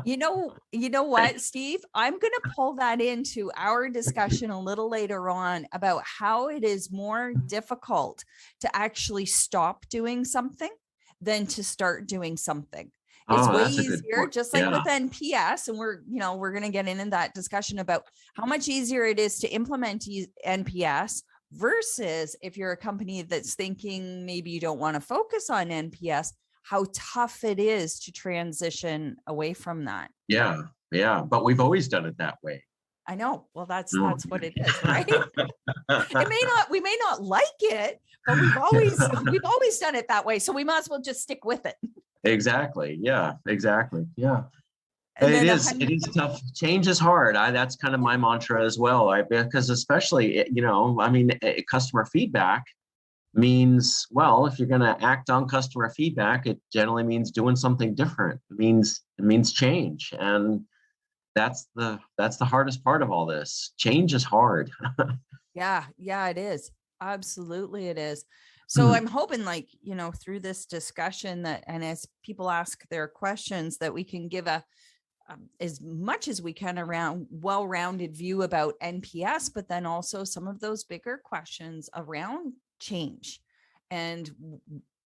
You know what, Steve? I'm going to pull that into our discussion a little later on about how it is more difficult to actually stop doing something than to start doing something. It's Oh, way that's a good easier, point. just like Yeah. with NPS, and we're going to get into that discussion about how much easier it is to implement NPS versus if you're a company that's thinking maybe you don't want to focus on NPS, how tough it is to transition away from that. Yeah. Yeah. But we've always done it that way. I know. Well, that's Oh. what it is, right? We may not like it, but we've always done it that way. So we might as well just stick with it. Exactly. Yeah, exactly. Yeah. And then It is tough. Change is hard. That's kind of my mantra as well. Because especially, I mean, customer feedback means, well, if you're going to act on customer feedback, it generally means doing something different. It means change. And that's the hardest part of all this. Change is hard. yeah, it is. Absolutely it is. So I'm hoping through this discussion and as people ask their questions that we can give as much as we can around well-rounded view about NPS, but then also some of those bigger questions around change and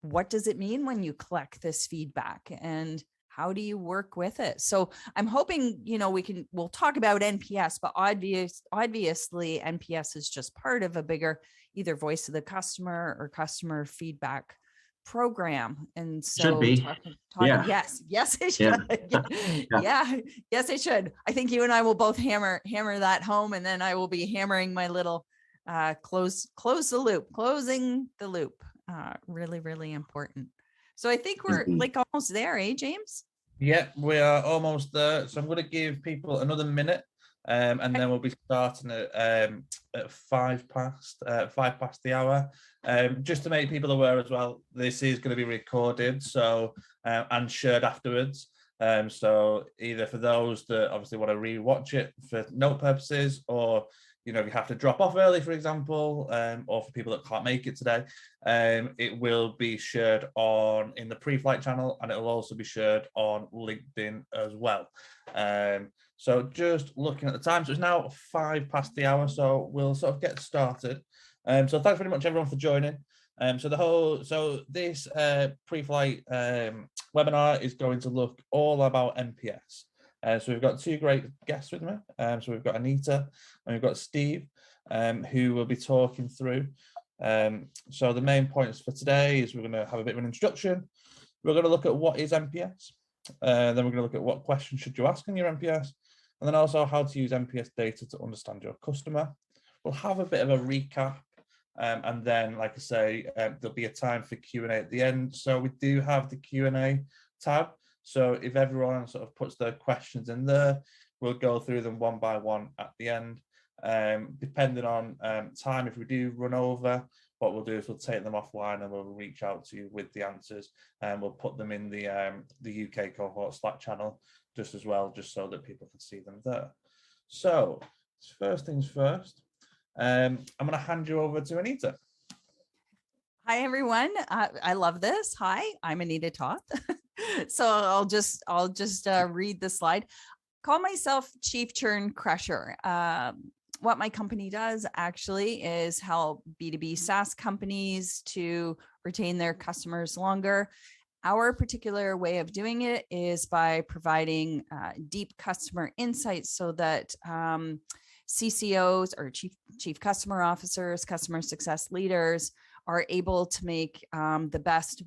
what does it mean when you collect this feedback and how do you work with it? So I'm hoping, we'll talk about NPS, but obviously NPS is just part of a bigger either voice of the customer or customer feedback program. And so Should be. Yeah. Yes, it should. Yeah. Yes, it should. I think you and I will both hammer that home, and then I will be hammering my little closing the loop. Really, really important. So I think we're like almost there, James? Yeah, we are almost there. So I'm going to give people another minute, and then we'll be starting at 5 past the hour. Just to make people aware as well, this is going to be recorded, so and shared afterwards. So either for those that obviously want to re-watch it for note purposes, or if you have to drop off early, for example, or for people that can't make it today, it will be shared in the pre-flight channel, and it will also be shared on LinkedIn as well. So just looking at the time, so it's now 5 past the hour, so we'll sort of get started. So thanks very much everyone for joining. So this pre-flight webinar is going to look all about NPS. So we've got two great guests with me. So we've got Anita and we've got Steve, who will be talking through. So the main points for today is we're going to have a bit of an introduction. We're going to look at what is NPS. Then we're going to look at what questions should you ask in your NPS, and then also how to use NPS data to understand your customer. We'll have a bit of a recap, and then, like I say, there'll be a time for Q&A at the end. So we do have the Q&A tab. So if everyone sort of puts their questions in there, we'll go through them one by one at the end. Depending on time, if we do run over, what we'll do is we'll take them offline and we'll reach out to you with the answers, and we'll put them in the UK cohort Slack channel just as well, just so that people can see them there. So first things first, I'm going to hand you over to Anita. Hi, everyone. I love this. Hi, I'm Anita Toth. So I'll just read the slide. Call myself Chief Churn Crusher. What my company does actually is help B2B SaaS companies to retain their customers longer. Our particular way of doing it is by providing deep customer insights so that CCOs or chief customer officers, customer success leaders are able to make the best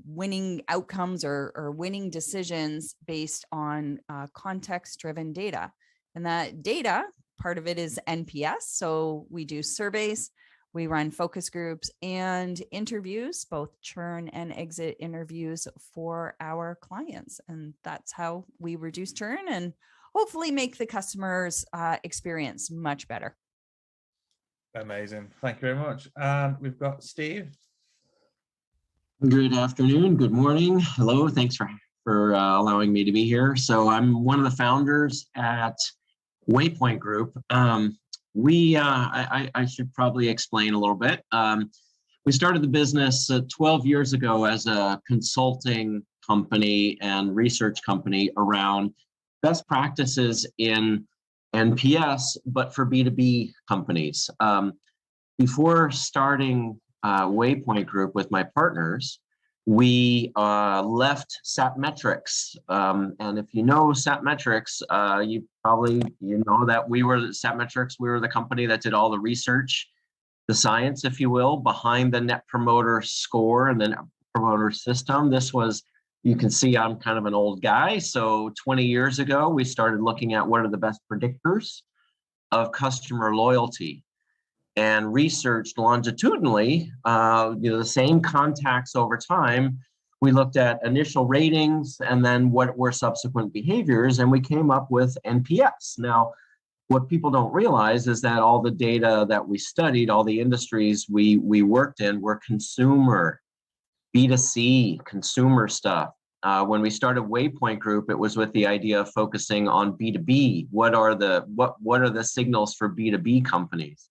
winning outcomes or winning decisions based on context-driven data. And that data, part of it is NPS. So we do surveys, we run focus groups and interviews, both churn and exit interviews for our clients. And that's how we reduce churn and hopefully make the customer's experience much better. Amazing. Thank you very much. And we've got Steve. Good afternoon. Good morning. Hello. Thanks for allowing me to be here. So I'm one of the founders at Waypoint Group. I should probably explain a little bit. We started the business 12 years ago as a consulting company and research company around best practices in NPS, but for B2B companies. Before starting Waypoint Group with my partners, we left Sapmetrics. And if you know Sapmetrics, you know that we were Sapmetrics. We were the company that did all the research, the science, if you will, behind the Net Promoter Score and the Net Promoter System. This was, you can see I'm kind of an old guy. So 20 years ago, we started looking at what are the best predictors of customer loyalty, and researched longitudinally, the same contacts over time. We looked at initial ratings and then what were subsequent behaviors, and we came up with NPS. Now, what people don't realize is that all the data that we studied, all the industries we worked in were consumer, B2C, consumer stuff. When we started Waypoint Group, it was with the idea of focusing on B2B. What are the signals for B2B companies?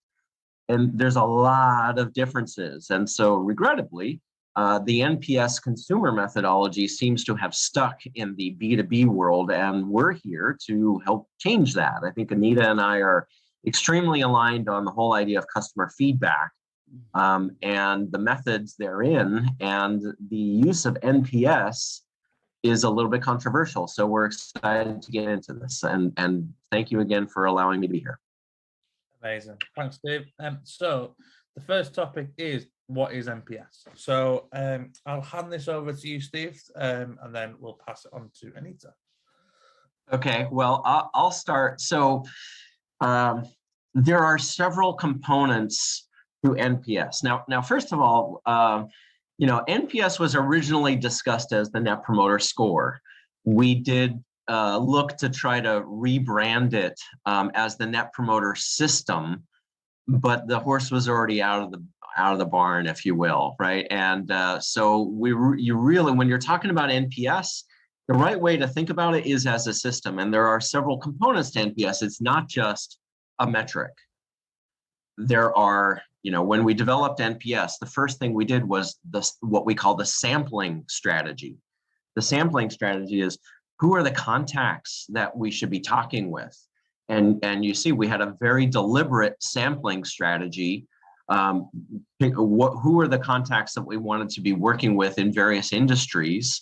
And there's a lot of differences. And so regrettably, the NPS consumer methodology seems to have stuck in the B2B world, and we're here to help change that. I think Anita and I are extremely aligned on the whole idea of customer feedback and the methods therein, and the use of NPS is a little bit controversial. So we're excited to get into this, and thank you again for allowing me to be here. Amazing. Thanks, Steve. So the first topic is, what is NPS? So I'll hand this over to you, Steve, and then we'll pass it on to Anita. Okay, well, I'll start. So there are several components to NPS. Now, first of all, NPS was originally discussed as the Net Promoter Score. We did look to try to rebrand it as the Net Promoter System, but the horse was already out of the barn, if you will, right? And so you really, when you're talking about NPS, the right way to think about it is as a system, and there are several components to NPS. It's not just a metric. There are, when we developed NPS, the first thing we did was what we call the sampling strategy. The sampling strategy is, who are the contacts that we should be talking with? And you see, we had a very deliberate sampling strategy. Who are the contacts that we wanted to be working with in various industries,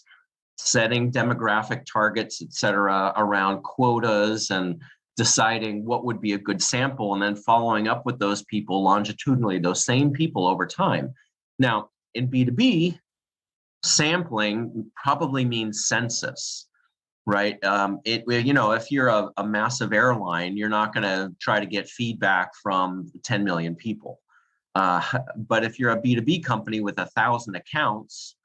setting demographic targets, et cetera, around quotas, and deciding what would be a good sample, and then following up with those people longitudinally, those same people over time. Now, in B2B, sampling probably means census. Right. If you're a massive airline, you're not going to try to get feedback from 10 million people. But if you're a B2B company with 1,000 accounts,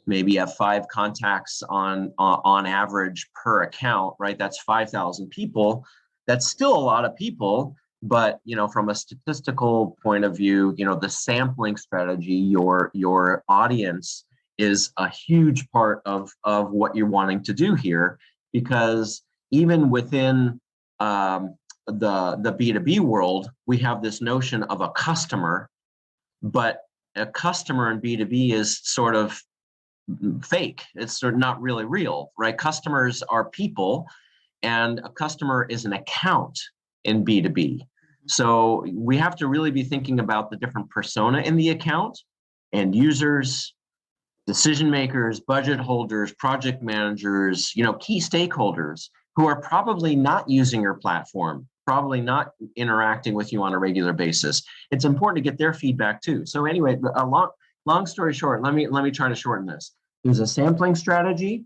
maybe you have 5 contacts on average per account, right? That's 5,000 people. That's still a lot of people. But, from a statistical point of view, the sampling strategy, your audience is a huge part of what you're wanting to do here, because even within the B2B world, we have this notion of a customer, but a customer in B2B is sort of fake. It's sort of not really real, right? Customers are people, and a customer is an account in B2B. So we have to really be thinking about the different persona in the account, end users, decision makers, budget holders, project managers, key stakeholders who are probably not using your platform, probably not interacting with you on a regular basis. It's important to get their feedback too. So anyway, a long story short, let me try to shorten this. There's a sampling strategy.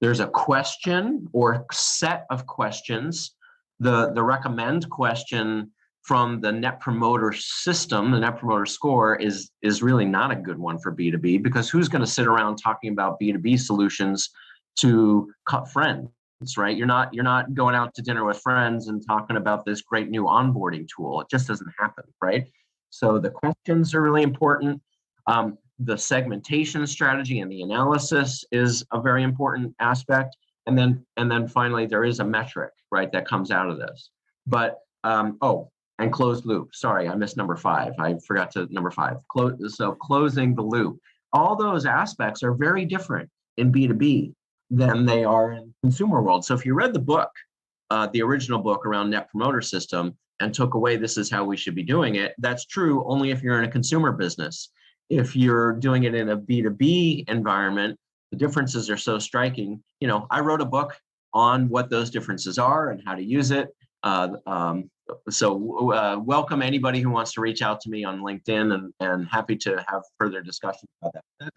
There's a question or set of questions. The recommend question from the Net Promoter System, the Net Promoter Score, is really not a good one for B2B, because who's going to sit around talking about B2B solutions to cut friends, right? You're not going out to dinner with friends and talking about this great new onboarding tool. It just doesn't happen, right? So the questions are really important. The segmentation strategy and the analysis is a very important aspect. And then finally, there is a metric, right, that comes out of this. But and closed loop. Sorry, I missed number 5. I forgot to number 5. So closing the loop. All those aspects are very different. in B2B than they are in consumer world. So if you read the book, the original book around Net Promoter System, and took away this is how we should be doing it, that's true only if you're in a consumer business. If you're doing it in a B2B environment, the differences are so striking. You know, I wrote a book on what those differences are and how to use it. Welcome anybody who wants to reach out to me on LinkedIn, and happy to have further discussions about that. That's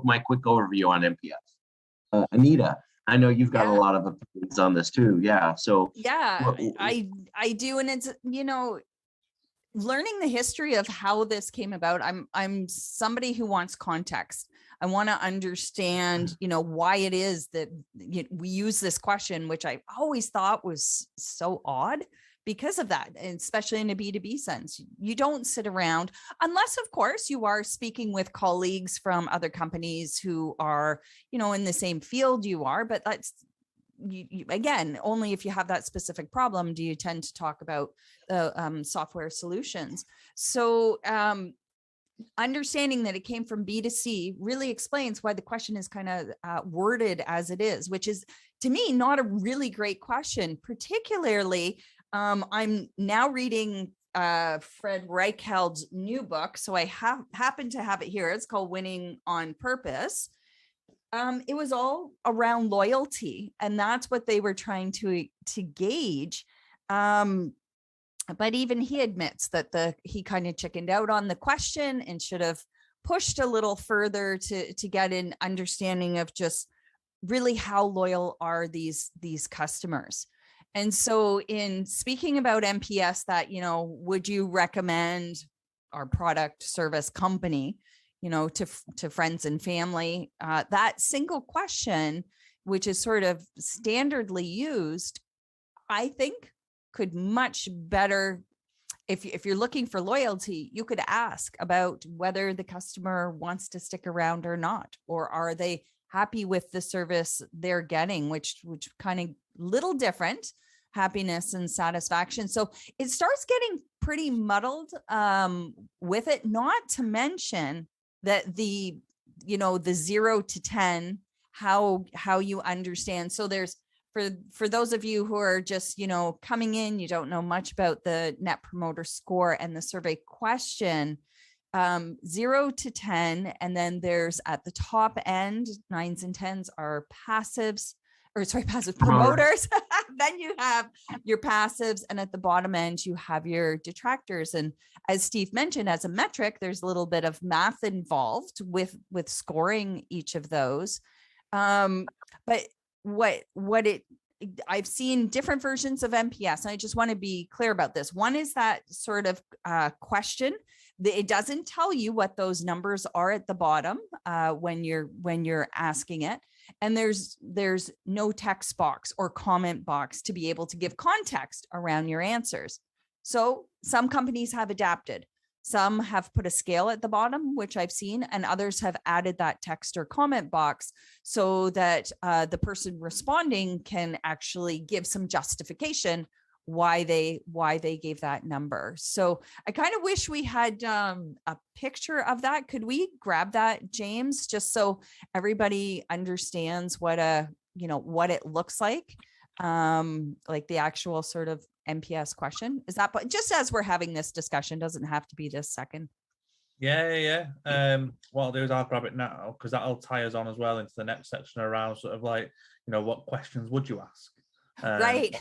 my quick overview on NPS. Anita, I know you've got a lot of opinions on this too. Yeah. So yeah, I do. And it's, you know, learning the history of how this came about. I'm somebody who wants context. I want to understand, you know, why it is that we use this question, which I always thought was so odd because of that, and especially in a B2B sense. You don't sit around unless, of course, you are speaking with colleagues from other companies who are, you know, in the same field you are, but that's, you again, only if you have that specific problem do you tend to talk about the software solutions. So understanding that it came from B2C really explains why the question is kind of worded as it is, which is, to me, not a really great question. Particularly, I'm now reading Fred Reichheld's new book, so I happen to have it here. It's called Winning on Purpose. It was all around loyalty, and that's what they were trying to gauge. But even he admits that he kind of chickened out on the question and should have pushed a little further to get an understanding of just really how loyal are these customers. And so in speaking about NPS, that, you know, would you recommend our product, service, company, you know, to friends and family? That single question, which is sort of standardly used, I think could much better, if you're looking for loyalty, you could ask about whether the customer wants to stick around or not, or are they happy with the service they're getting, which kind of little different, happiness and satisfaction. So it starts getting pretty muddled with it, not to mention that the 0 to 10, how you understand. So there's, for those of you who are just, you know, coming in, you don't know much about the Net Promoter Score and the survey question, 0 to 10. And then there's at the top end, 9s and 10s are passive promoters. Then you have your passives, and at the bottom end, you have your detractors. And as Steve mentioned, as a metric, there's a little bit of math involved with scoring each of those. But I've seen different versions of NPS, and I just want to be clear about this. One is that sort of question. It doesn't tell you what those numbers are at the bottom when you're asking it. And there's no text box or comment box to be able to give context around your answers. So some companies have adapted. Some have put a scale at the bottom, which I've seen, and others have added that text or comment box so that the person responding can actually give some justification why they gave that number. So I kind of wish we had a picture of that. Could we grab that, James, just so everybody understands what it looks like the actual sort of NPS question? Is that, but just as we're having this discussion, doesn't have to be this second. Yeah. What I'll do is I'll grab it now, because that'll tie us on as well into the next section around sort of like, you know, what questions would you ask? Right.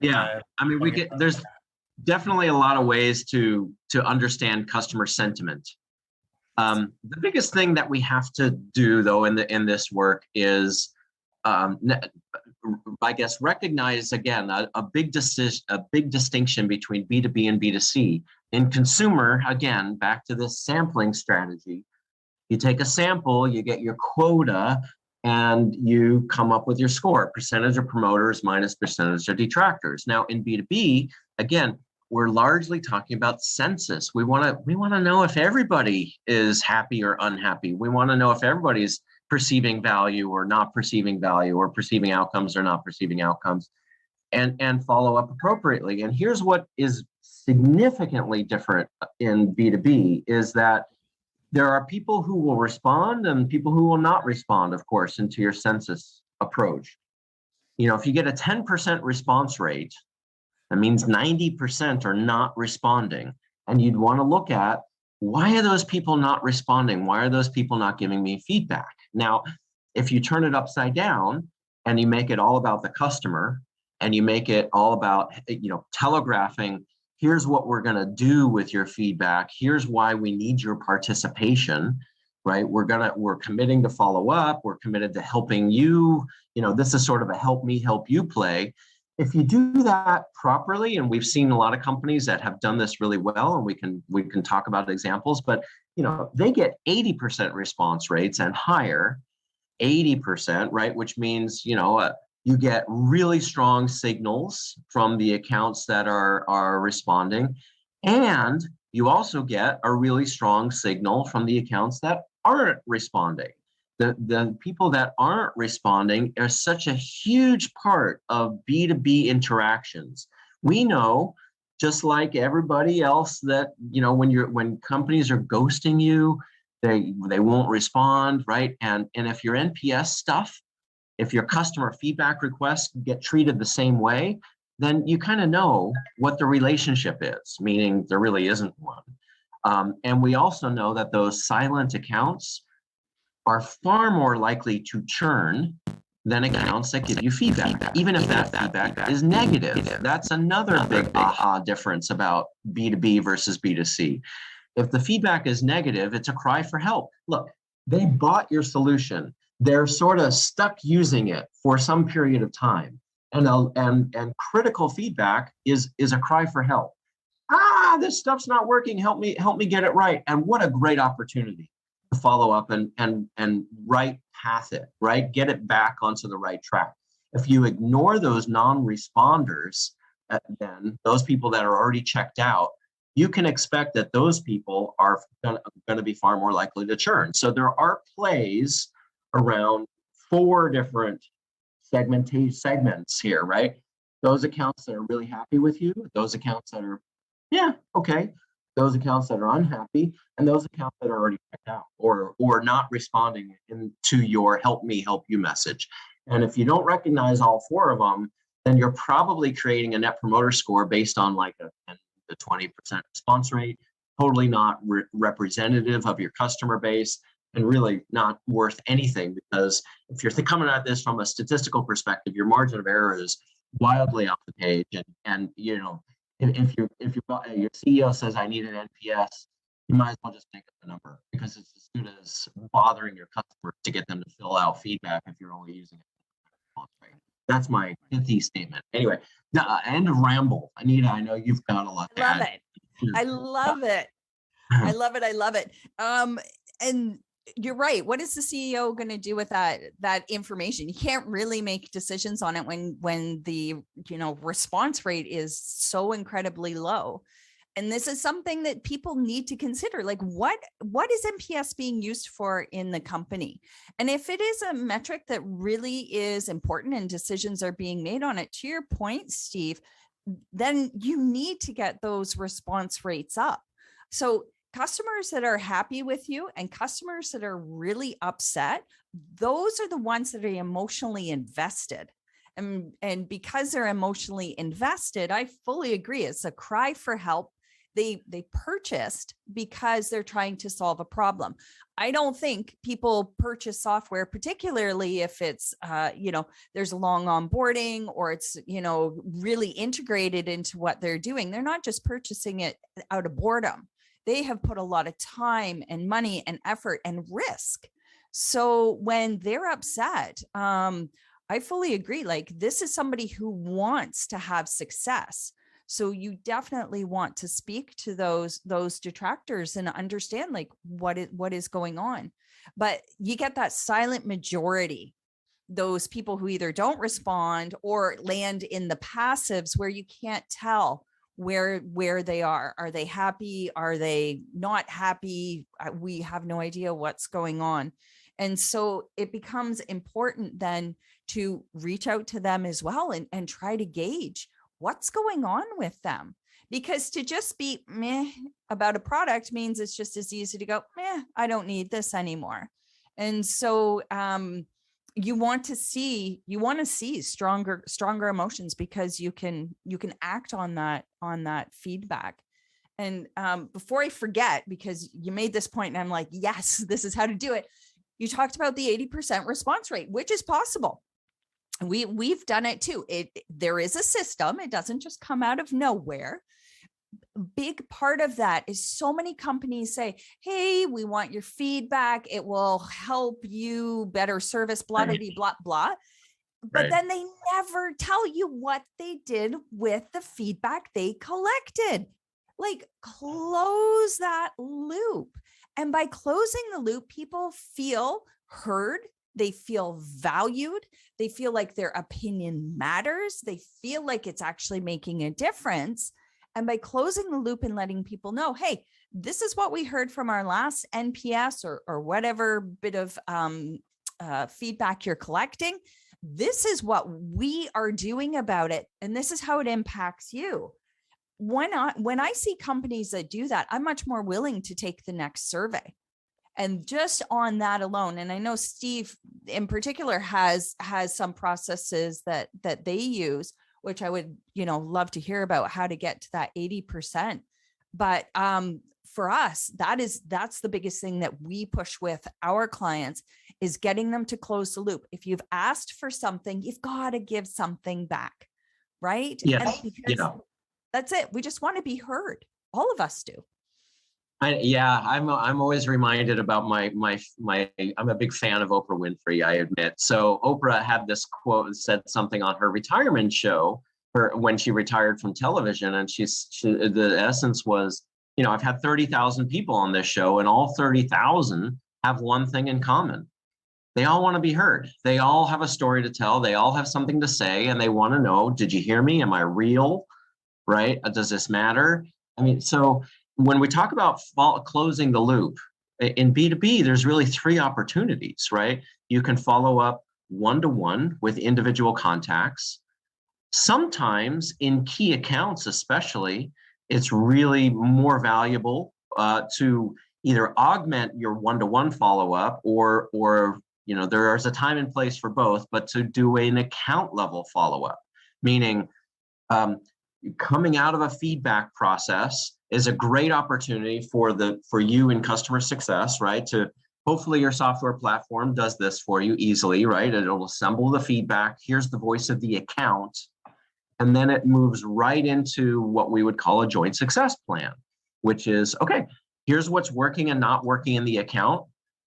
Yeah. I mean, there's definitely a lot of ways to understand customer sentiment. The biggest thing that we have to do, though, in this work is, I guess, recognize again a big distinction between B2B and B2C. In consumer, again, back to this sampling strategy, you take a sample, you get your quota, and you come up with your score: percentage of promoters minus percentage of detractors. Now in B2B, again, we're largely talking about census. We want to know if everybody is happy or unhappy. We want to know if everybody's perceiving value or not perceiving value, or perceiving outcomes or not perceiving outcomes, and follow up appropriately. And here's what is significantly different in B2B is that There are people who will respond and people who will not respond, of course, into your census approach. If you get a 10% response rate, that means 90% are not responding. And you'd want to look at, why are those people not responding? Why are those people not giving me feedback? Now, if you turn it upside down and you make it all about the customer, and you make it all about, telegraphing, here's what we're going to do with your feedback, here's why we need your participation, right? We're committing to follow up, we're committed to helping you. This is sort of a help me help you play. If you do that properly, and we've seen a lot of companies that have done this really well, and we can talk about examples, but they get 80% response rates and higher. 80%, right? Which means, you get really strong signals from the accounts that are responding. And you also get a really strong signal from the accounts that aren't responding. The people that aren't responding are such a huge part of B2B interactions. We know, just like everybody else, that when companies are ghosting you, they won't respond, right? And if your NPS stuff, if your customer feedback requests get treated the same way, then you kind of know what the relationship is, meaning there really isn't one. And we also know that those silent accounts are far more likely to churn than accounts that give you feedback, even if that feedback is negative. That's another big aha difference about B2B versus B2C. If the feedback is negative, it's a cry for help. Look, they bought your solution. They're sort of stuck using it for some period of time. And critical feedback is a cry for help. This stuff's not working. Help me get it right. And what a great opportunity to follow up and right path it, right? Get it back onto the right track. If you ignore those non-responders, then those people that are already checked out, you can expect that those people are going to be far more likely to churn. So there are plays around 4 different segments here, right? Those accounts that are really happy with you, those accounts that are, yeah, okay, those accounts that are unhappy, and those accounts that are already checked out or not responding to your help me help you message. And if you don't recognize all 4 of them, then you're probably creating a net promoter score based on like a 10 to 20% response rate, totally not representative of your customer base, and really not worth anything, because if you're coming at this from a statistical perspective, your margin of error is wildly off the page. And if your CEO says I need an NPS, you might as well just make up the number, because it's as good as bothering your customers to get them to fill out feedback if you're only using it. That's my pithy statement. Anyway, end of ramble. Anita, I know you've got a lot to add. I love it. I love it. I love it. And you're right. What is the CEO going to do with that information? You can't really make decisions on it when the response rate is so incredibly low. And this is something that people need to consider. Like, what is NPS being used for in the company? And if it is a metric that really is important and decisions are being made on it, to your point, Steve, then you need to get those response rates up. So customers that are happy with you and customers that are really upset, those are the ones that are emotionally invested. And because they're emotionally invested, I fully agree. It's a cry for help. They purchased because they're trying to solve a problem. I don't think people purchase software, particularly if it's, there's a long onboarding or it's, really integrated into what they're doing. They're not just purchasing it out of boredom. They have put a lot of time and money and effort and risk. So when they're upset, I fully agree. Like, this is somebody who wants to have success. So you definitely want to speak to those detractors and understand like what is going on. But you get that silent majority, those people who either don't respond or land in the passives where you can't tell where they are. Are they happy? Are they not happy? We have no idea what's going on. And so it becomes important then to reach out to them as well and try to gauge what's going on with them, because to just be meh about a product means it's just as easy to go, meh, I don't need this anymore. And so you want to see stronger emotions, because you can act on that feedback. And before I forget, because you made this point and I'm like, yes, this is how to do it. You talked about the 80% response rate, which is possible. We've done it too. There is a system. It doesn't just come out of nowhere. Big part of that is so many companies say, hey, we want your feedback. It will help you better service, blah, blah, blah, blah. But then they never tell you what they did with the feedback they collected. Like, close that loop. And by closing the loop, people feel heard. They feel valued. They feel like their opinion matters. They feel like it's actually making a difference. And by closing the loop and letting people know, hey, this is what we heard from our last NPS or whatever bit of feedback you're collecting. This is what we are doing about it. And this is how it impacts you. When I see companies that do that, I'm much more willing to take the next survey. And just on that alone, and I know Steve in particular has some processes that they use, which I would, love to hear about how to get to that 80%. But for us, that's the biggest thing that we push with our clients, is getting them to close the loop. If you've asked for something, you've got to give something back, right? Yes. And because that's it. We just want to be heard. All of us do. I'm always reminded about my I'm a big fan of Oprah Winfrey, I admit. So Oprah had this quote, said something on her retirement show when she retired from television, and the essence was, I've had 30,000 people on this show, and all 30,000 have one thing in common. They all want to be heard. They all have a story to tell. They all have something to say, and they want to know, did you hear me? Am I real? Right? Does this matter? I mean, so when we talk about closing the loop in B2B, there's really three opportunities, right? You can follow up one-to-one with individual contacts. Sometimes in key accounts, especially, it's really more valuable to either augment your one-to-one follow-up or there's a time and place for both, but to do an account level follow-up, meaning coming out of a feedback process is a great opportunity for you in customer success, right? To hopefully your software platform does this for you easily, right? It'll assemble the feedback. Here's the voice of the account. And then it moves right into what we would call a joint success plan, which is, okay, here's what's working and not working in the account.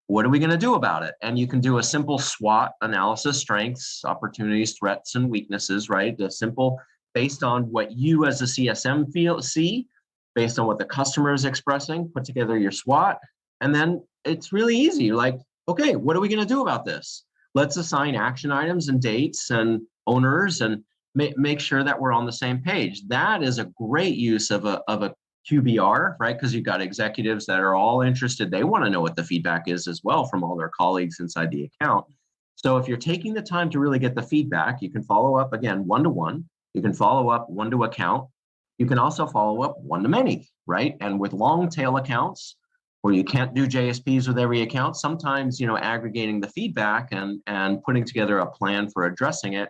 What are we going to do about it? And you can do a simple SWOT analysis, strengths, opportunities, threats, and weaknesses, right? The simple, based on what you as a CSM see, based on what the customer is expressing, put together your SWOT. And then it's really easy. Like, okay, what are we going to do about this? Let's assign action items and dates and owners and make sure that we're on the same page. That is a great use of a QBR, right? Because you've got executives that are all interested. They want to know what the feedback is as well from all their colleagues inside the account. So if you're taking the time to really get the feedback, you can follow up again, one-to-one. You can follow up one to account. You can also follow up one to many, right? And with long tail accounts where you can't do JSPs with every account, sometimes, aggregating the feedback and putting together a plan for addressing it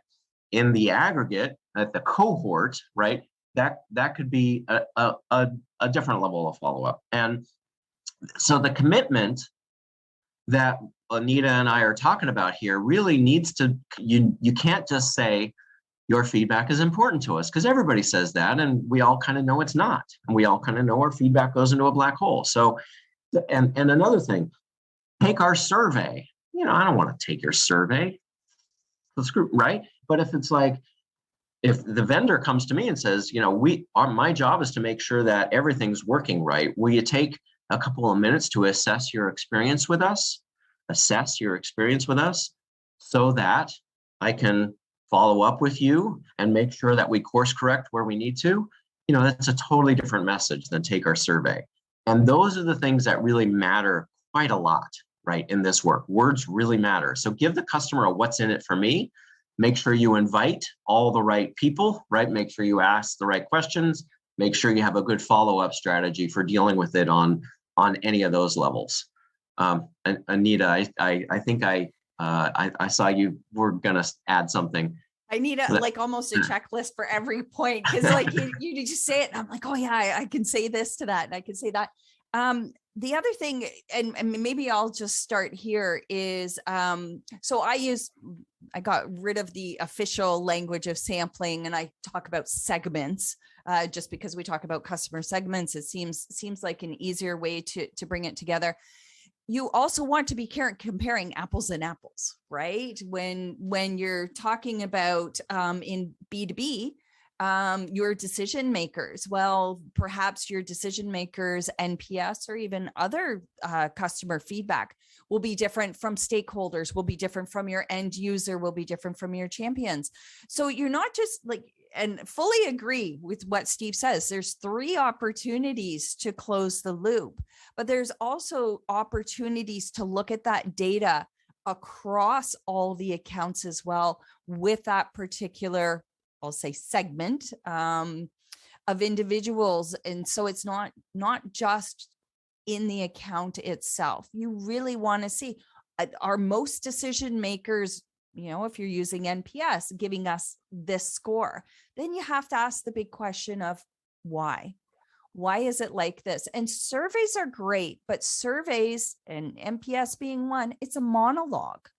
in the aggregate at the cohort, right? That could be a different level of follow-up. And so the commitment that Anita and I are talking about here really needs to, you can't just say, your feedback is important to us, because everybody says that, and we all kind of know it's not. And we all kind of know our feedback goes into a black hole. So, and another thing, take our survey. I don't want to take your survey, right? But if it's like, if the vendor comes to me and says, my job is to make sure that everything's working right, will you take a couple of minutes to assess your experience with us, so that I can follow up with you and make sure that we course correct where we need to? That's a totally different message than take our survey. And those are the things that really matter quite a lot, right, in this work. Words really matter. So give the customer a what's in it for me. Make sure you invite all the right people, right? Make sure you ask the right questions. make sure you have a good follow-up strategy for dealing with it on any of those levels. And Anita, I think I saw you were gonna add something. I need like almost a checklist for every point, because like you just say it and I'm like, oh yeah, I can say this to that and I can say that. The other thing, and maybe I'll just start here, is so I got rid of the official language of sampling and I talk about segments, just because we talk about customer segments. It seems like an easier way to bring it together. You also want to be comparing apples and apples, right? When you're talking about in B2B, your decision makers, well, perhaps your decision makers NPS or even other customer feedback will be different from stakeholders, will be different from your end user, will be different from your champions. So you're not just like, and fully agree with what Steve says, there's 3 opportunities to close the loop, but there's also opportunities to look at that data across all the accounts as well with that particular, I'll say, segment of individuals. And so it's not just in the account itself. You really want to see, are most decision makers, if you're using NPS, giving us this score? Then you have to ask the big question of why. Why is it like this? And surveys are great, but surveys, and NPS being one, it's a monologue.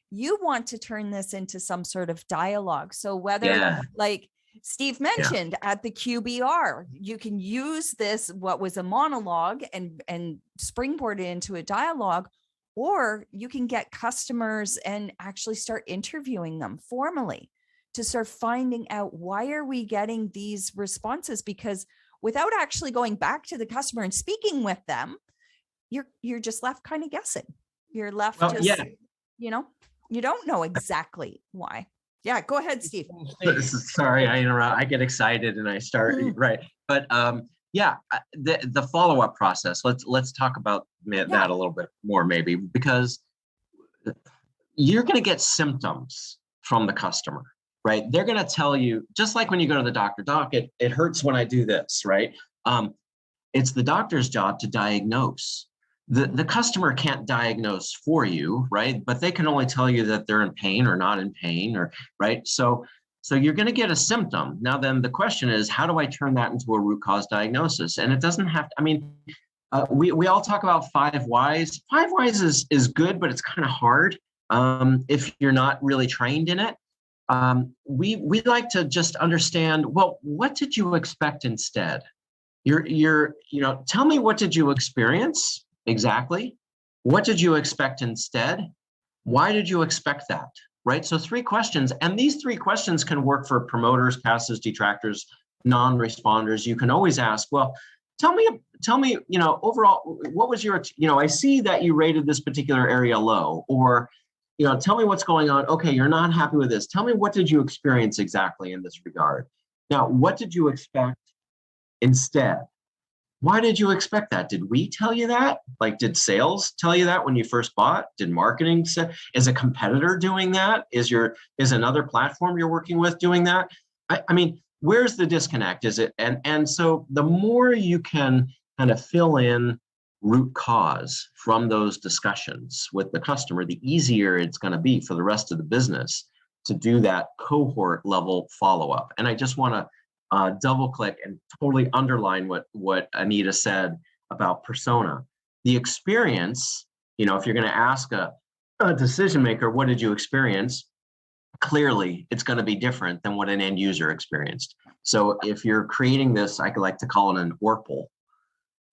You want to turn this into some sort of dialogue. So whether, like Steve mentioned, at the QBR, you can use this, what was a monologue, and springboard it into a dialogue, or you can get customers and actually start interviewing them formally to start finding out, why are we getting these responses? Because without actually going back to the customer and speaking with them, you're just left kind of guessing. You're left you don't know exactly why. Yeah, go ahead, Steve. Sorry, I interrupt. I get excited and I start right. But the follow-up process. Let's talk about that a little bit more, maybe, because you're going to get symptoms from the customer, right? They're going to tell you, just like when you go to the doctor, doc, it hurts when I do this, right? It's the doctor's job to diagnose. The customer can't diagnose for you, right? But they can only tell you that they're in pain or not in pain, or right. So you're going to get a symptom. Now, then the question is, how do I turn that into a root cause diagnosis? And it doesn't have to, I mean, we all talk about 5 whys. 5 whys is good, but it's kind of hard if you're not really trained in it. We like to just understand, well, what did you expect instead? Tell me, what did you experience exactly? What did you expect instead? Why did you expect that? Right? So 3 questions, and these 3 questions can work for promoters, passives, detractors, non-responders. You can always ask, well, tell me, overall, what was your, I see that you rated this particular area low, or, tell me what's going on. Okay, you're not happy with this. Tell me, what did you experience exactly in this regard? Now, what did you expect instead? Why did you expect that? Did we tell you that? Like, did sales tell you that when you first bought? Did marketing say? Is a competitor doing that? Is another platform you're working with doing that? I mean, where's the disconnect? Is it? And so the more you can kind of fill in root cause from those discussions with the customer, the easier it's going to be for the rest of the business to do that cohort level follow-up. And I just want to double click and totally underline what Anita said about persona. The experience, if you're going to ask a decision maker, what did you experience? Clearly, it's going to be different than what an end user experienced. So if you're creating this, I like to call it an ORPL,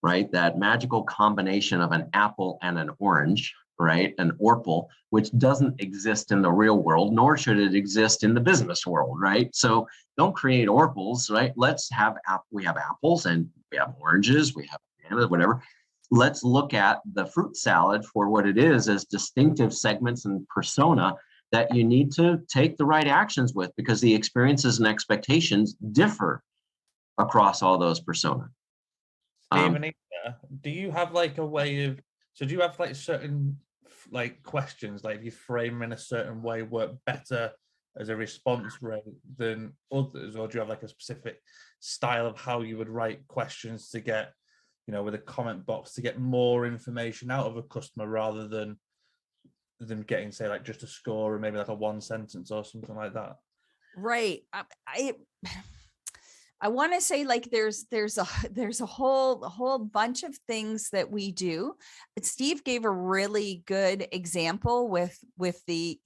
right? That magical combination of an apple and an orange, right? An ORPL, which doesn't exist in the real world, nor should it exist in the business world, right? So don't create ORPLs, right? We have apples and we have oranges, we have bananas, whatever. Let's look at the fruit salad for what it is, as distinctive segments and persona that you need to take the right actions with, because the experiences and expectations differ across all those persona. Steve and Eva, do you have like a way of, so do you have like certain like questions, like if you frame them in a certain way, work better as a response rate than others, or do you have like a specific style of how you would write questions to get, with a comment box to get more information out of a customer rather than getting, say, like just a score or maybe like a one sentence or something like that? Right. I want to say like there's a whole bunch of things that we do. Steve gave a really good example with the,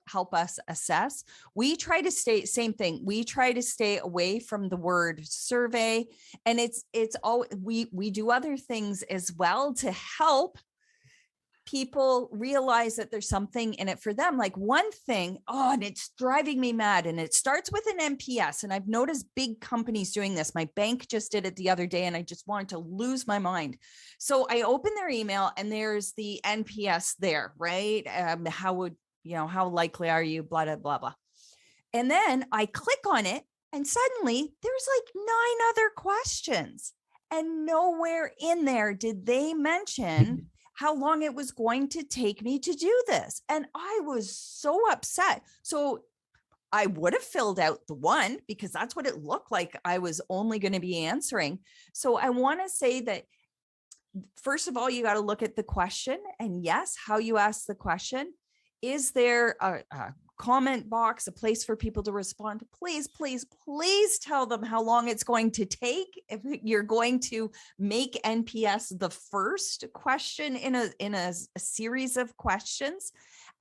help us assess. We try to same thing. We try to stay away from the word survey, and it's all, we do other things as well to help people realize that there's something in it for them. Like one thing, and it's driving me mad, and it starts with an NPS. And I've noticed big companies doing this. My bank just did it the other day, and I just wanted to lose my mind. So I open their email, and there's the NPS there, right? How likely are you, blah, blah, blah, blah. And then I click on it, and suddenly there's like 9 other questions. And nowhere in there did they mention how long it was going to take me to do this. And I was so upset. So I would have filled out the one because that's what it looked like I was only going to be answering. So I want to say that, first of all, you got to look at the question, and yes, how you ask the question. Is there a comment box, a place for people to respond? Please, please, please tell them how long it's going to take. If you're going to make NPS the first question in a series of questions,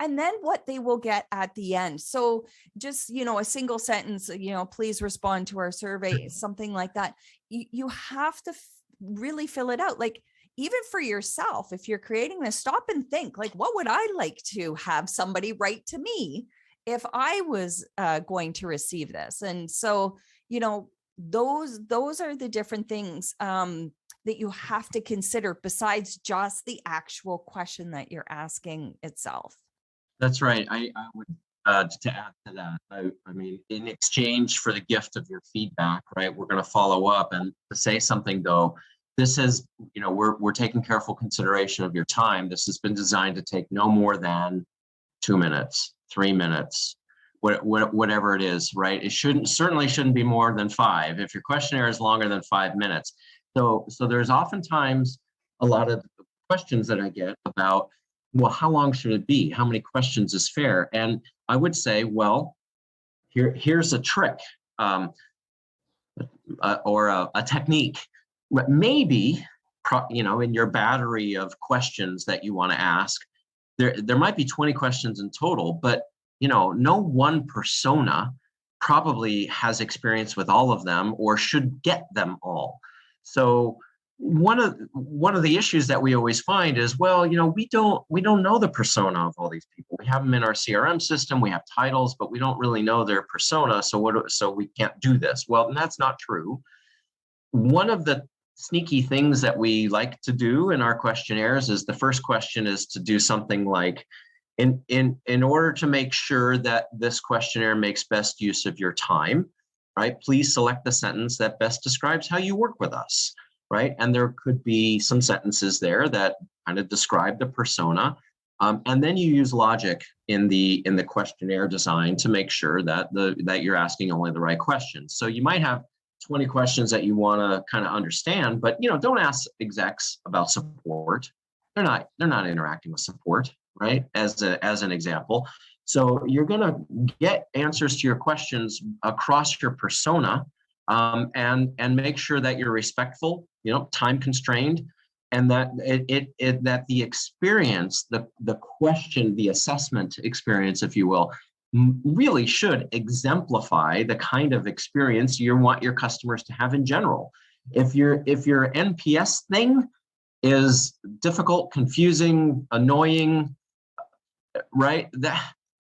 and then what they will get at the end. So just, a single sentence, please respond to our survey, something like that. You have to really fill it out. Like, even for yourself, if you're creating this, stop and think, like, what would I like to have somebody write to me if I was going to receive this? And so, those are the different things that you have to consider besides just the actual question that you're asking itself. That's right. I would, to add to that, I mean, in exchange for the gift of your feedback, right, we're going to follow up. And to say something, though, this is, we're taking careful consideration of your time. This has been designed to take no more than 2 minutes, 3 minutes, whatever it is, right? It certainly shouldn't be more than 5. If your questionnaire is longer than 5 minutes. So there's oftentimes a lot of questions that I get about, well, how long should it be? How many questions is fair? And I would say, well, here's a trick or a technique. Maybe, in your battery of questions that you want to ask, there might be 20 questions in total, but no one persona probably has experience with all of them or should get them all. So one of the issues that we always find is, well, we don't know the persona of all these people. We have them in our CRM system, we have titles, but we don't really know their persona. So we can't do this. Well, and that's not true. One of the sneaky things that we like to do in our questionnaires is, the first question is to do something like, in order to make sure that this questionnaire makes best use of your time, right, please select the sentence that best describes how you work with us, right? And there could be some sentences there that kind of describe the persona. And then you use logic in the questionnaire design to make sure that you're asking only the right questions. So you might have 20 questions that you want to kind of understand, but don't ask execs about support. They're not interacting with support, right? As an example. So you're going to get answers to your questions across your persona, and make sure that you're respectful, time constrained, and that that the experience, the question, the assessment experience, if you will, really should exemplify the kind of experience you want your customers to have in general. If your NPS thing is difficult, confusing, annoying, right,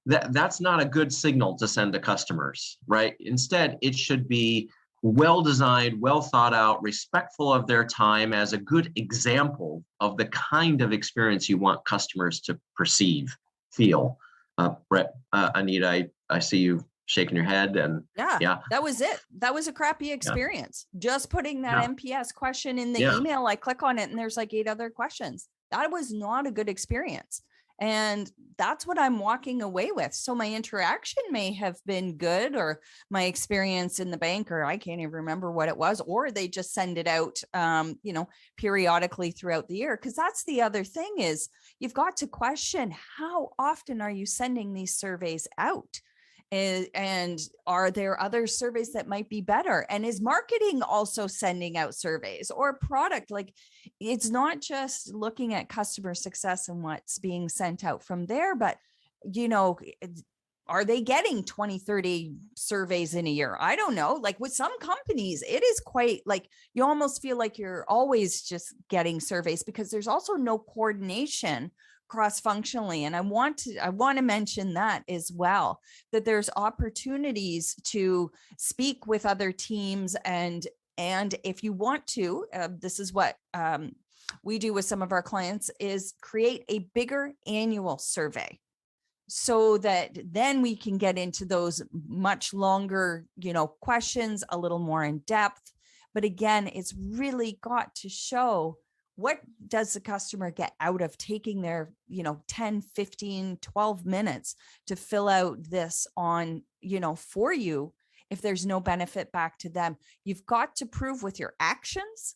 that's not a good signal to send to customers, right? Instead, it should be well designed, well thought out, respectful of their time, as a good example of the kind of experience you want customers to perceive, feel. Brett, Anita, I see you shaking your head, and yeah, that was it. That was a crappy experience. Just putting that NPS question in the email, I click on it and there's like 8 other questions. That was not a good experience. And that's what I'm walking away with. So my interaction may have been good, or my experience in the bank, or I can't even remember what it was, or they just send it out, periodically throughout the year. Cause that's the other thing, is you've got to question, how often are you sending these surveys out? And are there other surveys that might be better? And is marketing also sending out surveys, or product? Like, it's not just looking at customer success and what's being sent out from there, but are they getting 20, 30 surveys in a year? I don't know. Like with some companies, it is quite like you almost feel like you're always just getting surveys, because there's also no coordination cross-functionally. And I want to mention that as well, that there's opportunities to speak with other teams. And if you want to, this is what we do with some of our clients, is create a bigger annual survey, so that then we can get into those much longer, questions, a little more in depth. But again, it's really got to show, what does the customer get out of taking their, 10, 15, 12 minutes to fill out this on, for you, if there's no benefit back to them? You've got to prove with your actions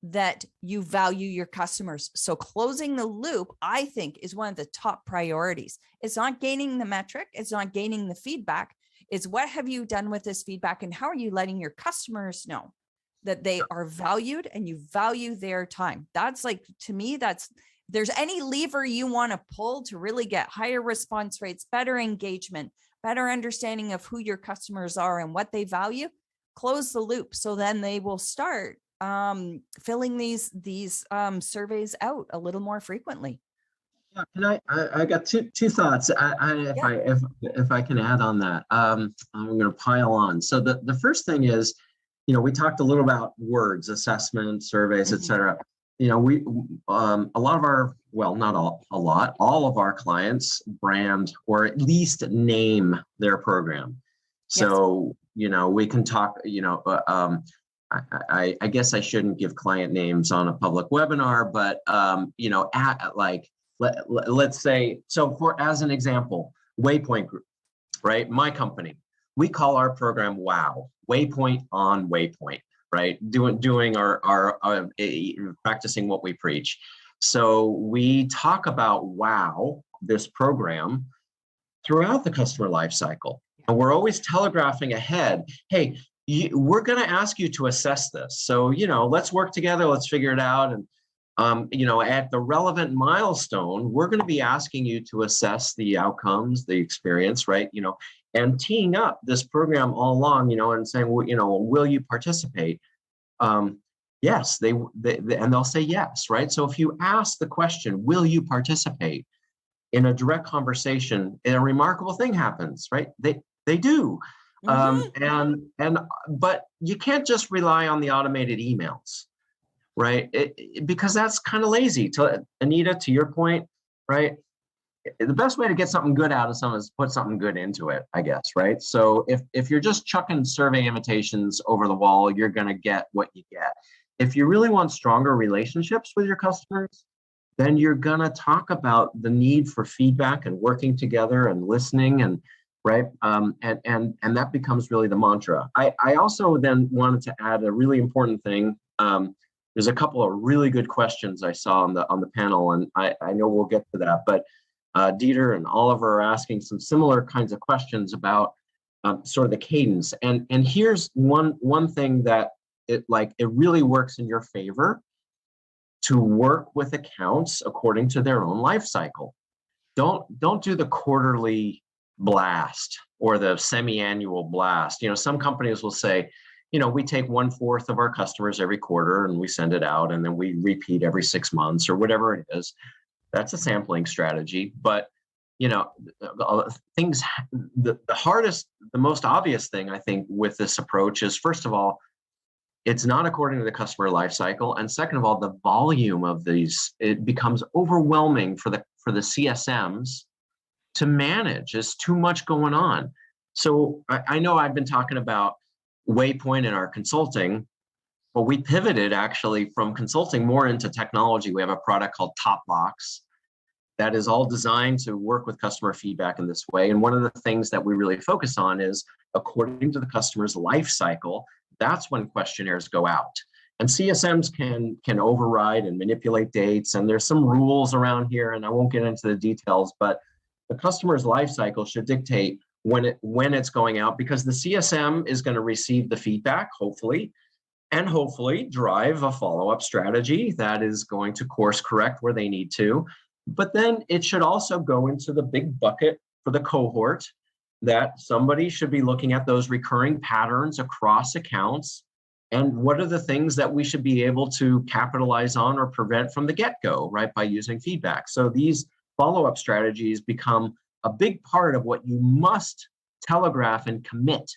that you value your customers. So closing the loop, I think, is one of the top priorities. It's not gaining the metric. It's not gaining the feedback. It's what have you done with this feedback, and how are you letting your customers know that they are valued and you value their time? That's like, to me, there's any lever you want to pull to really get higher response rates, better engagement, better understanding of who your customers are and what they value, close the loop. So then they will start filling these surveys out a little more frequently. Yeah, can I got two thoughts. If I can add on that, I'm going to pile on. So the first thing is, we talked a little about words, assessment, surveys, et cetera. We a lot of our, well, not all of our clients brand, or at least name their program. So, we can talk, I guess I shouldn't give client names on a public webinar, but, let's say, so as an example, Waypoint Group, right? My company, we call our program WOW, Waypoint on Waypoint, right? Doing our practicing what we preach. So we talk about WOW, this program, throughout the customer life cycle. And we're always telegraphing ahead, hey, we're going to ask you to assess this. So, let's work together, let's figure it out. And, at the relevant milestone, we're going to be asking you to assess the outcomes, the experience, right? And teeing up this program all along, and saying, will you participate? Yes, and they'll say yes, right? So if you ask the question, will you participate, in a direct conversation, a remarkable thing happens, right? They do. But you can't just rely on the automated emails, right? Because that's kind of lazy. Anita, to your point, right? The best way to get something good out of someone is put something good into it, I guess, right? So if you're just chucking survey invitations over the wall, you're going to get what you get. If you really want stronger relationships with your customers, then you're going to talk about the need for feedback and working together and listening, and right, and that becomes really the mantra. I also then wanted to add a really important thing. There's a couple of really good questions I saw on the panel, and I know we'll get to that, but Dieter and Oliver are asking some similar kinds of questions about sort of the cadence. And here's one thing that it really works in your favor, to work with accounts according to their own life cycle. Don't do the quarterly blast or the semi-annual blast. Some companies will say, we take 1/4 of our customers every quarter and we send it out, and then we repeat every 6 months or whatever it is. That's a sampling strategy. But the most obvious thing I think with this approach is, first of all, it's not according to the customer life cycle, and second of all, the volume of these, it becomes overwhelming for the CSMs to manage. There's too much going on. So I know I've been talking about Waypoint in our consulting, but we pivoted actually from consulting more into technology. We have a product called Topbox, that is all designed to work with customer feedback in this way. And one of the things that we really focus on is, according to the customer's life cycle, that's when questionnaires go out. And CSMs can override and manipulate dates, and there's some rules around here, and I won't get into the details, but the customer's life cycle should dictate when it's going out, because the CSM is going to receive the feedback, hopefully, and hopefully drive a follow-up strategy that is going to course correct where they need to. But then it should also go into the big bucket for the cohort, that somebody should be looking at those recurring patterns across accounts, and what are the things that we should be able to capitalize on or prevent from the get-go, right, by using feedback. So these follow-up strategies become a big part of what you must telegraph and commit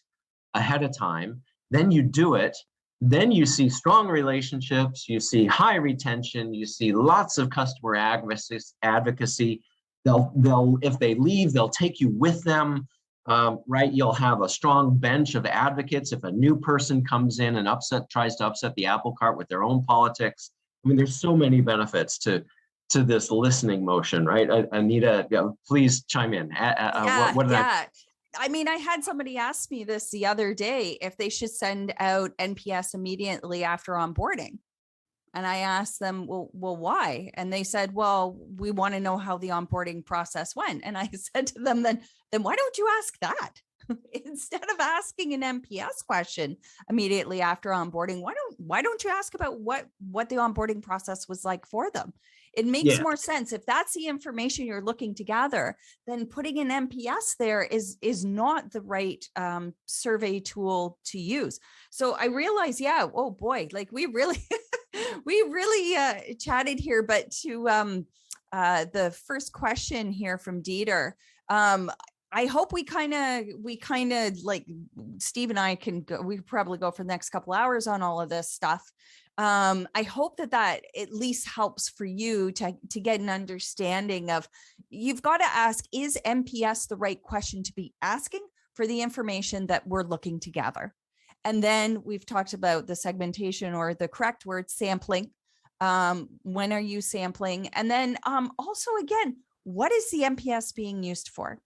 ahead of time. Then you do it. Then you see strong relationships, you see high retention, you see lots of customer advocacy. They'll if they leave, they'll take you with them, right? You'll have a strong bench of advocates if a new person comes in and tries to upset the apple cart with their own politics. I mean, there's so many benefits to this listening motion, right? Anita, please chime in. What did I? I mean, I had somebody ask me this the other day, if they should send out NPS immediately after onboarding. And I asked them, well, why? And they said, well, we want to know how the onboarding process went. And I said to them, then why don't you ask that? Instead of asking an NPS question immediately after onboarding, why don't you ask about what the onboarding process was like for them? It makes more sense. If that's the information you're looking to gather, then putting an NPS there is not the right survey tool to use. So I realized, oh boy, like we really chatted here. But to the first question here from Dieter, I hope we kind of like Steve and I can go, we could probably go for the next couple hours on all of this stuff. I hope that at least helps for you to get an understanding of, you've got to ask, is NPS the right question to be asking for the information that we're looking to gather? And then we've talked about the segmentation, or the correct word, sampling. When are you sampling? And then also, again, what is the NPS being used for?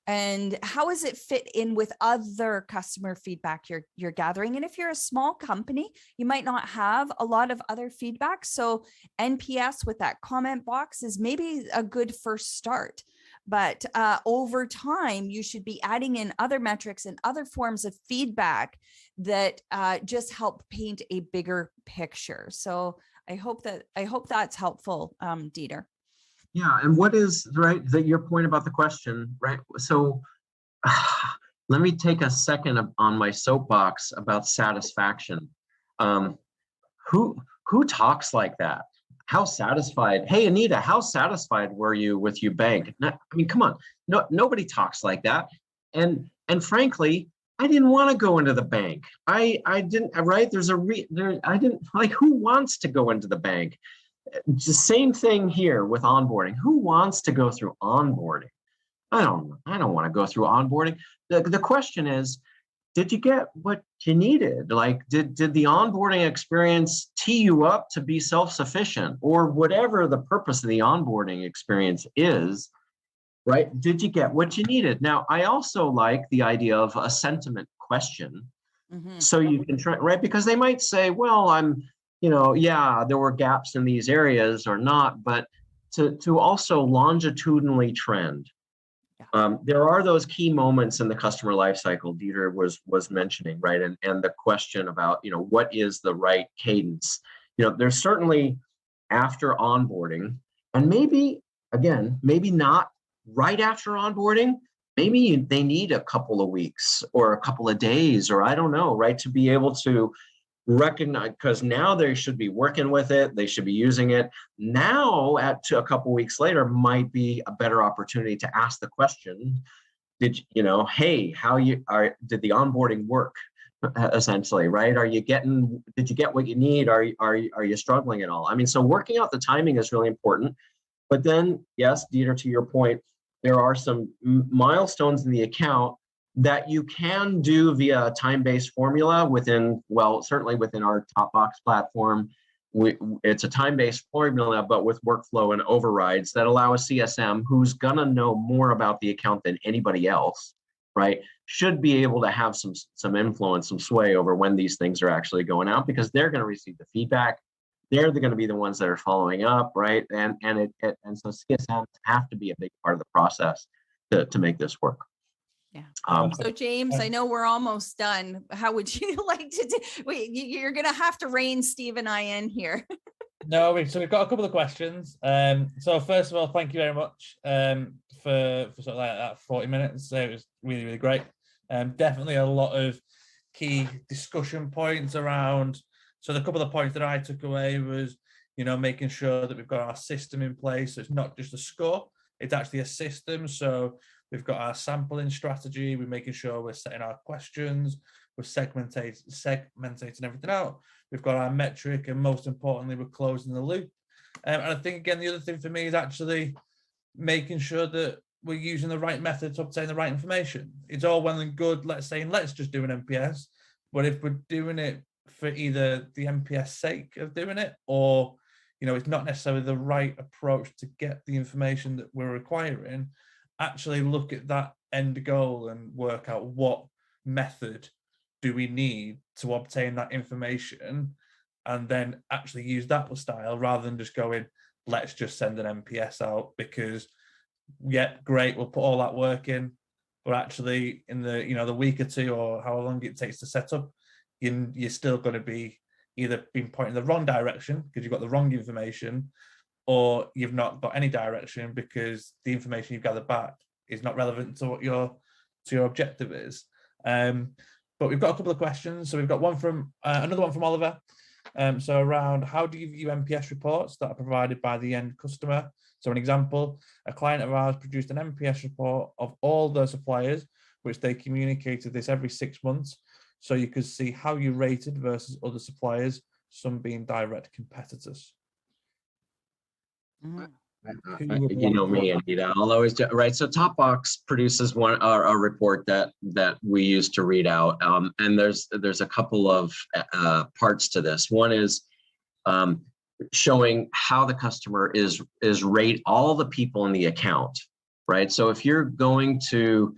And how does it fit in with other customer feedback you're gathering? And if you're a small company, you might not have a lot of other feedback. So NPS with that comment box is maybe a good first start. But over time, you should be adding in other metrics and other forms of feedback that just help paint a bigger picture. So I hope that's helpful, Dieter. Yeah, and what is, right, that your point about the question, right? So let me take a second on my soapbox about satisfaction. Who talks like that? How satisfied? Hey, Anita, how satisfied were you with your bank? I mean, come on, nobody talks like that. And frankly, I didn't want to go into the bank. I didn't, right? I didn't, like, who wants to go into the bank? It's the same thing here with onboarding. Who wants to go through onboarding? I don't want to go through onboarding. The question is, did you get what you needed? Like, did the onboarding experience tee you up to be self-sufficient, or whatever the purpose of the onboarding experience is, right? Did you get what you needed? Now, I also like the idea of a sentiment question. Mm-hmm. So you can try, right? Because they might say, well, there were gaps in these areas or not, but to also longitudinally trend. There are those key moments in the customer lifecycle Dieter was mentioning, right? And the question about, what is the right cadence? There's certainly after onboarding, and maybe not right after onboarding. Maybe they need a couple of weeks or a couple of days, or I don't know, right? To be able to recognize, because now they should be working with it, they should be using it. Now, a couple weeks later, might be a better opportunity to ask the question: hey, did the onboarding work? Essentially, right? Did you get what you need? Are you struggling at all? I mean, so working out the timing is really important. But then, yes, Dieter, to your point, there are some milestones in the account that you can do via a time-based formula certainly within our TopBox platform. it's a time-based formula, but with workflow and overrides that allow a CSM who's gonna know more about the account than anybody else, right? Should be able to have some influence, some sway over when these things are actually going out, because they're going to receive the feedback. They're going to be the ones that are following up, right? And so CSMs have to be a big part of the process to make this work. Yeah. So James, I know we're almost done. How would you like to do? Wait, you're going to have to rein Steve and I in here. No, so we've got a couple of questions. So first of all, thank you very much for sort of like that 40 minutes. So it was really, really great. Definitely a lot of key discussion points around. So the couple of points that I took away was, making sure that we've got our system in place. So it's not just a score, it's actually a system. So we've got our sampling strategy. We're making sure we're setting our questions. We're segmentating everything out. We've got our metric, and most importantly, we're closing the loop. And I think, again, the other thing for me is actually making sure that we're using the right method to obtain the right information. It's all well and good, let's just do an NPS. But if we're doing it for either the NPS sake of doing it, or, it's not necessarily the right approach to get the information that we're requiring, actually look at that end goal and work out what method do we need to obtain that information, and then actually use that style rather than just going, let's just send an NPS out because, yeah, great, we'll put all that work in, but actually in the week or two or how long it takes to set up, you're still going to be either being pointed in the wrong direction because you've got the wrong information, or you've not got any direction because the information you've gathered back is not relevant to what your objective is. But we've got a couple of questions. So we've got one from another one from Oliver. So around, how do you view NPS reports that are provided by the end customer? So an example, a client of ours produced an NPS report of all their suppliers, which they communicated this every 6 months. So you could see how you rated versus other suppliers, some being direct competitors. Me, Anita. I'll always do, right. So Topbox produces a report that we use to read out, and there's a couple of parts to this. One is showing how the customer is rate all the people in the account, right? So if you're going to,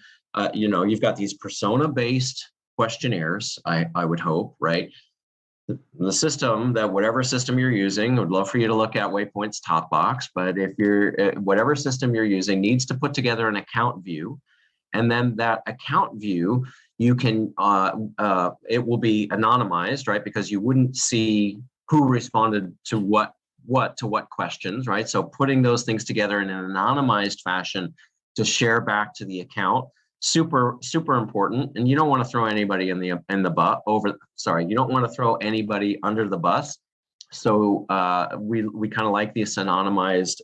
you've got these persona-based questionnaires, I would hope, right? The system, that whatever system you're using, I would love for you to look at Waypoint's Topbox, but if whatever system you're using needs to put together an account view, and then that account view, you can, it will be anonymized, right? Because you wouldn't see who responded to what questions, right? So putting those things together in an anonymized fashion to share back to the account, super important. And you don't want to throw anybody you don't want to throw anybody under the bus. So we kind of like this anonymized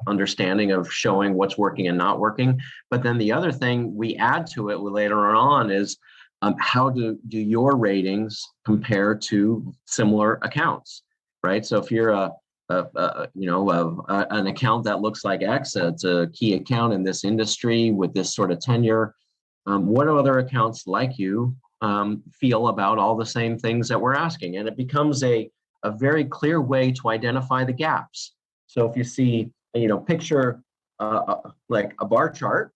understanding of showing what's working and not working. But then the other thing we add to it later on is how do your ratings compare to similar accounts, right? So if you're an account that looks like X, it's a key account in this industry with this sort of tenure. What do other accounts like you feel about all the same things that we're asking? And it becomes a very clear way to identify the gaps. So if you see, picture like a bar chart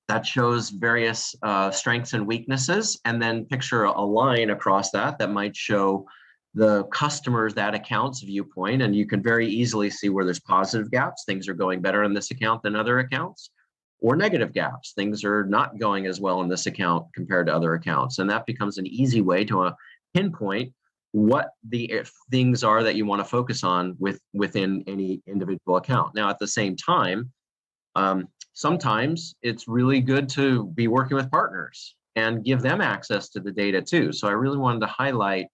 that shows various strengths and weaknesses, and then picture a line across that might show the customers, that account's viewpoint, and you can very easily see where there's positive gaps. Things are going better in this account than other accounts, or negative gaps. Things are not going as well in this account compared to other accounts. And that becomes an easy way to pinpoint what the things are that you want to focus on within any individual account. Now, at the same time, sometimes it's really good to be working with partners and give them access to the data too. So I really wanted to highlight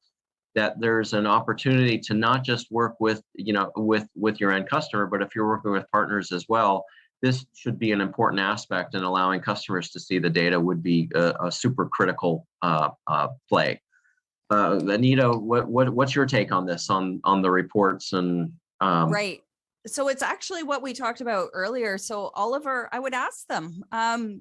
that there's an opportunity to not just work with your end customer, but if you're working with partners as well, this should be an important aspect, and allowing customers to see the data would be a super critical play. Anita, what's your take on this, on the reports and Right. So it's actually what we talked about earlier. So Oliver, I would ask them,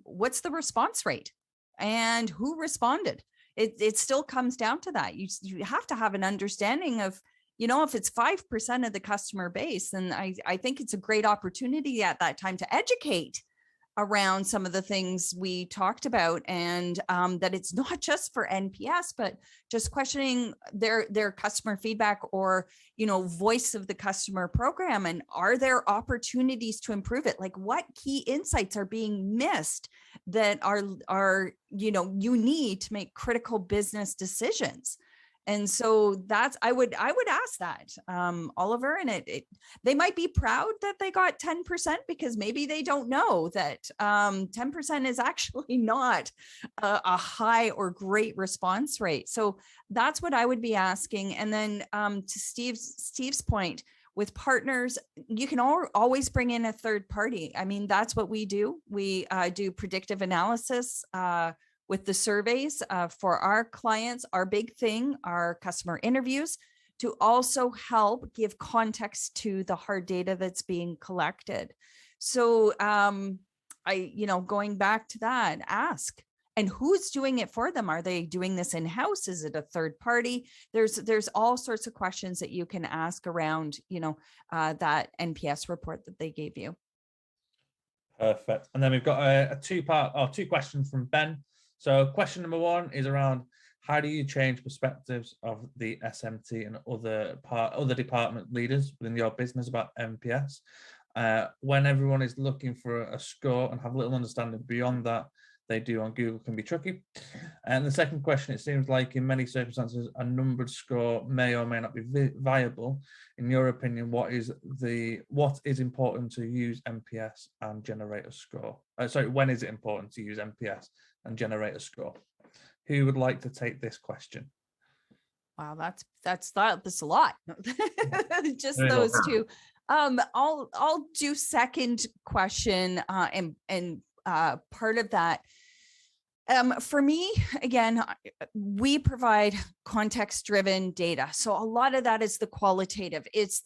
what's the response rate and who responded? It still comes down to that. You have to have an understanding of, if it's 5% of the customer base, then I think it's a great opportunity at that time to educate around some of the things we talked about, and that it's not just for NPS, but just questioning their customer feedback, or, voice of the customer program. And are there opportunities to improve it? Like, what key insights are being missed that are you need to make critical business decisions? And so I would ask that, Oliver, and they might be proud that they got 10%, because maybe they don't know that 10% is actually not a high or great response rate. So that's what I would be asking. And then to Steve's point, with partners, you can always bring in a third party. I mean, that's what we do. We do predictive analysis with the surveys for our clients. Our big thing are customer interviews, to also help give context to the hard data that's being collected. So going back to that, ask, and who's doing it for them? Are they doing this in-house? Is it a third party? There's all sorts of questions that you can ask around, that NPS report that they gave you. Perfect. And then we've got a two questions from Ben. So question number one is around, how do you change perspectives of the SMT and other department leaders within your business about NPS? When everyone is looking for a score and have little understanding beyond that they do on Google can be tricky. And the second question, it seems like in many circumstances, a numbered score may or may not be viable. In your opinion, what is important to use NPS and generate a score? When is it important to use NPS and generate a score? Who would like to take this question? Wow, that's a lot. Just those two. I'll do second question, and part of that. For me, again, we provide context-driven data. So a lot of that is the qualitative. It's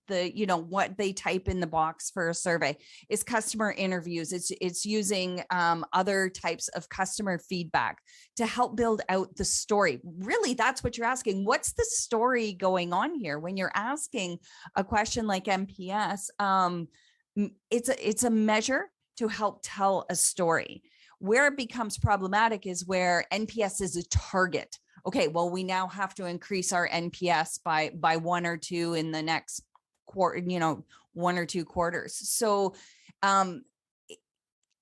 what they type in the box for a survey. It's customer interviews. It's using other types of customer feedback to help build out the story. Really, that's what you're asking. What's the story going on here? When you're asking a question like NPS, it's a measure to help tell a story. Where it becomes problematic is where NPS is a target. Okay, well, we now have to increase our NPS by 1 or 2 in the next quarter, 1 or 2 quarters. So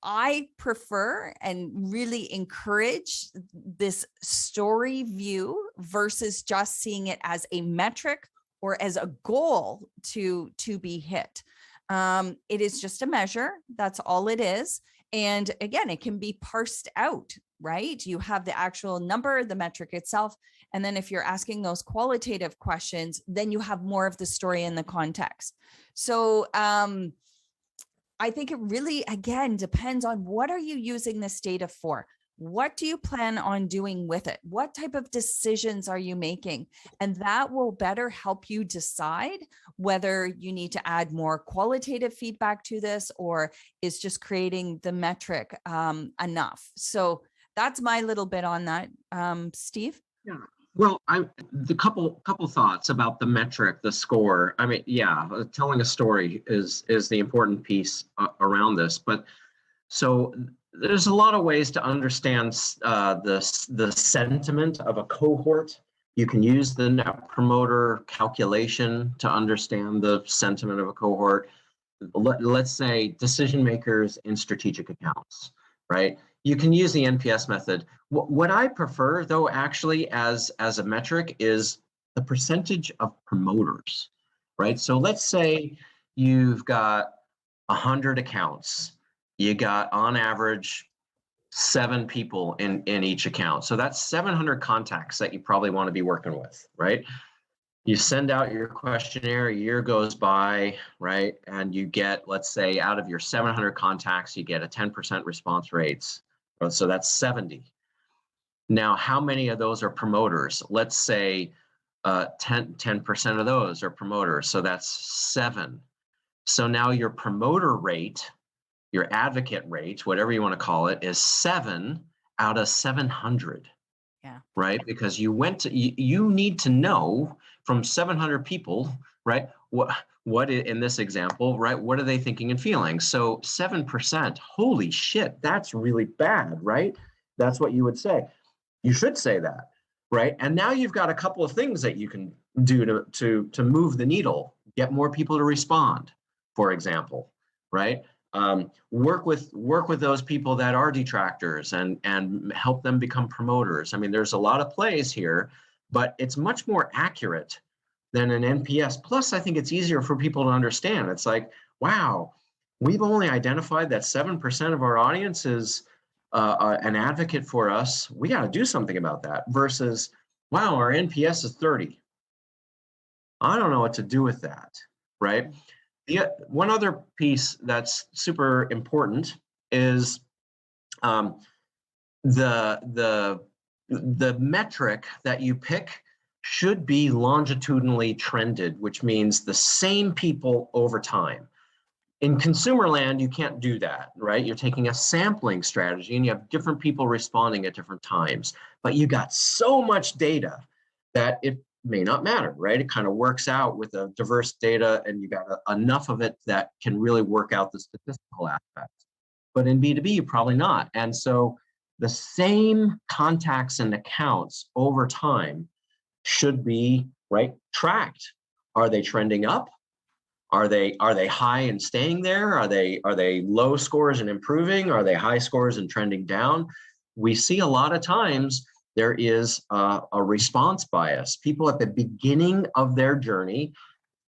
I prefer and really encourage this story view versus just seeing it as a metric or as a goal to be hit. It is just a measure. That's all it is. And again, it can be parsed out, right? You have the actual number, the metric itself. And then if you're asking those qualitative questions, then you have more of the story in the context. So I think it really, again, depends on what are you using this data for? What do you plan on doing with it? What type of decisions are you making? And that will better help you decide whether you need to add more qualitative feedback to this, or is just creating the metric enough. So that's my little bit on that. Steve? Yeah. Well, the couple thoughts about the metric, the score. I mean, yeah, telling a story is the important piece around this. But so there's a lot of ways to understand the sentiment of a cohort. You can use the Net Promoter calculation to understand the sentiment of a cohort. Let's say decision makers in strategic accounts, right? You can use the NPS method. What I prefer, though, actually as a metric is the percentage of promoters, right? So let's say you've got 100 accounts. You got on average 7 people in each account. So that's 700 contacts that you probably want to be working with, right? You send out your questionnaire, a year goes by, right? And you get, let's say, out of your 700 contacts, you get a 10% response rates. So that's 70. Now, how many of those are promoters? Let's say 10% of those are promoters. So that's 7. So now your promoter rate, your advocate rate, whatever you want to call it, is 7 out of 700. Yeah. Right? Because you need to know from 700 people, right? In this example, right? What are they thinking and feeling? So 7%, holy shit, that's really bad, right? That's what you would say. You should say that, right? And now you've got a couple of things that you can do to move the needle, get more people to respond, for example, right? Work with those people that are detractors and help them become promoters. I mean, there's a lot of plays here, but it's much more accurate than an NPS. Plus, I think it's easier for people to understand. It's like, wow, we've only identified that 7% of our audience is an advocate for us. We got to do something about that. Versus, wow, our NPS is 30. I don't know what to do with that, right? One other piece that's super important is the metric that you pick should be longitudinally trended, which means the same people over time. In consumer land, you can't do that, right? You're taking a sampling strategy and you have different people responding at different times, but you got so much data that it may not matter, right? It kind of works out with a diverse data and you got enough of it that can really work out the statistical aspects. But in B2B, probably not. And so the same contacts and accounts over time should be, right, tracked. Are they trending up? Are they high and staying there? Are they low scores and improving? Are they high scores and trending down? We see a lot of times there is a response bias. People at the beginning of their journey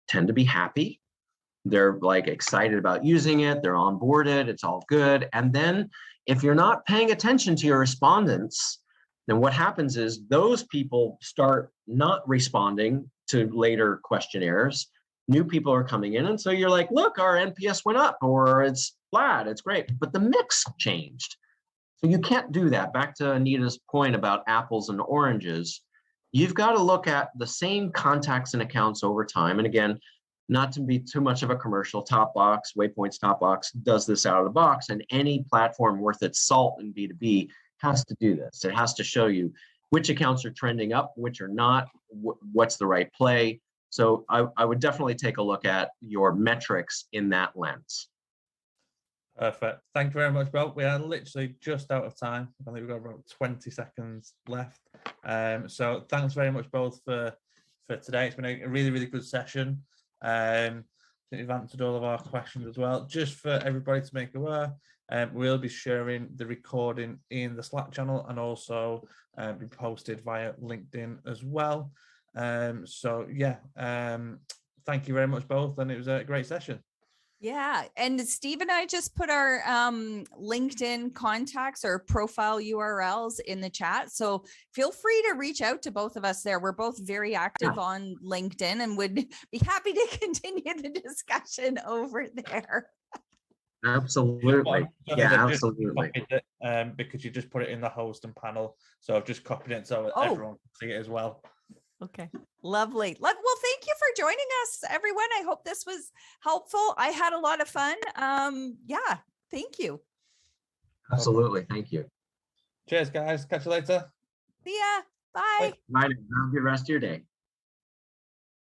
tend to be happy. They're like excited about using it. They're onboarded. It's all good. And then if you're not paying attention to your respondents, then what happens is those people start not responding to later questionnaires. New people are coming in. And so you're like, look, our NPS went up or it's flat. It's great. But the mix changed. So you can't do that. Back to Anita's point about apples and oranges. You've got to look at the same contacts and accounts over time. And again, not to be too much of a commercial, Topbox, Waypoint's Topbox does this out of the box. And any platform worth its salt in B2B has to do this. It has to show you which accounts are trending up, which are not, what's the right play. So I would definitely take a look at your metrics in that lens. Perfect. Thank you very much, Bill. We are literally just out of time. I think we've got about 20 seconds left. So thanks very much both for today. It's been a really, really good session. I think we've answered all of our questions as well. Just for everybody to make aware, we'll be sharing the recording in the Slack channel and also be posted via LinkedIn as well. So yeah, thank you very much both, and it was a great session. Yeah. And Steve and I just put our LinkedIn contacts or profile URLs in the chat. So feel free to reach out to both of us there. We're both very active on LinkedIn and would be happy to continue the discussion over there. Absolutely. Yeah, absolutely. Because you just put it in the host and panel. So I've just copied it so everyone can see it as well. Okay, lovely. Well, thank you for joining us, everyone. I hope this was helpful. I had a lot of fun. Yeah, thank you. Absolutely. Thank you. Cheers, guys. Catch you later. See ya. Bye. Bye. Have a good rest of your day.